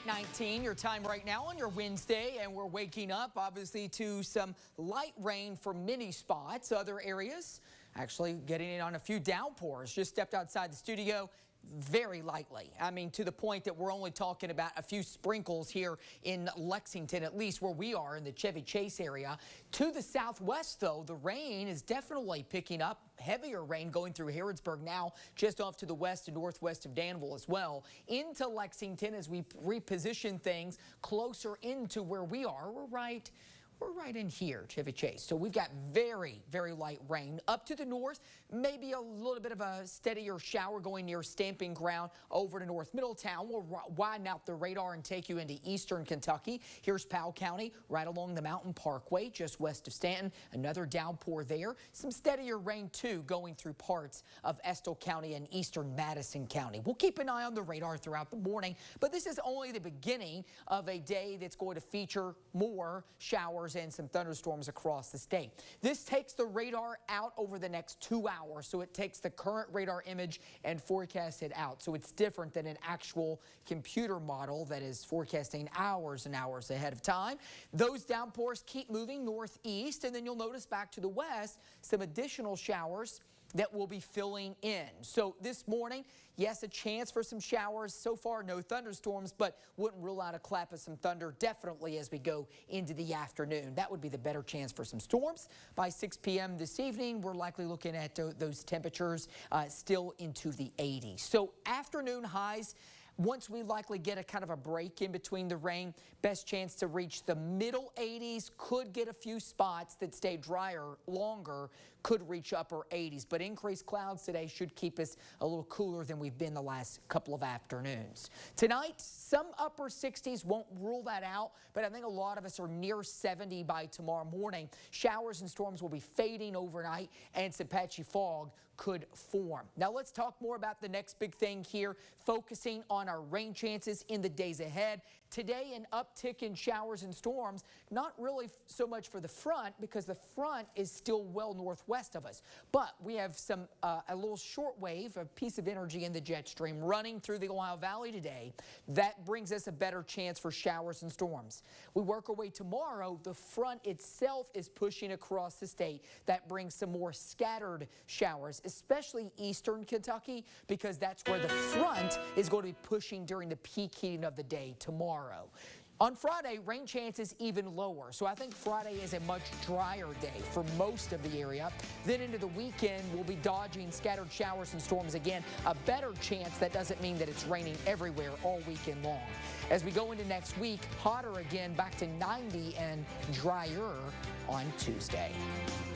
8:19, your time right now on your Wednesday, and we're waking up obviously to some light rain for many spots. Other areas actually getting in on a few downpours. Just stepped outside the studio very lightly. I mean, to the point that we're only talking about a few sprinkles here in Lexington, at least where we are in the Chevy Chase area. To the southwest, though, the rain is definitely picking up. Heavier rain going through Harrodsburg now, just off to the west and northwest of Danville as well. Into Lexington as we reposition things closer into where we are. We're right in here, Chevy Chase. So we've got very, very light rain. Up to the north, maybe a little bit of a steadier shower going near Stamping Ground over to North Middletown. We'll widen out the radar and take you into eastern Kentucky. Here's Powell County, right along the Mountain Parkway, just west of Stanton. Another downpour there. Some steadier rain, too, going through parts of Estill County and eastern Madison County. We'll keep an eye on the radar throughout the morning, but this is only the beginning of a day that's going to feature more showers and some thunderstorms across the state. This takes the radar out over the next 2 hours, so it takes the current radar image and forecasts it out. So it's different than an actual computer model that is forecasting hours and hours ahead of time. Those downpours keep moving northeast, and then you'll notice back to the west some additional showers that will be filling in. So this morning, yes, a chance for some showers. So far, no thunderstorms, but wouldn't rule out a clap of some thunder definitely as we go into the afternoon. That would be the better chance for some storms. By 6 p.m. this evening, we're likely looking at those temperatures still into the 80s. So afternoon highs, once we likely get a kind of a break in between the rain, best chance to reach the middle 80s. Could get a few spots that stay drier longer, could reach upper 80s. But increased clouds today should keep us a little cooler than we've been the last couple of afternoons. Tonight, some upper 60s, won't rule that out, but I think a lot of us are near 70 by tomorrow morning. Showers and storms will be fading overnight, and some patchy fog could form. Now let's talk more about the next big thing here, focusing on our rain chances in the days ahead. Today, an uptick in showers and storms, not really so much for the front because the front is still well northwest of us. But we have some a little short wave, a piece of energy in the jet stream running through the Ohio Valley today. That brings us a better chance for showers and storms. We work our way tomorrow. The front itself is pushing across the state. That brings some more scattered showers, especially eastern Kentucky, because that's where the front is going to be pushing during the peak heating of the day tomorrow. On Friday, rain chances even lower. So I think Friday is a much drier day for most of the area. Then into the weekend, we'll be dodging scattered showers and storms again. A better chance. That doesn't mean that it's raining everywhere all weekend long. As we go into next week, hotter again, back to 90 and drier on Tuesday.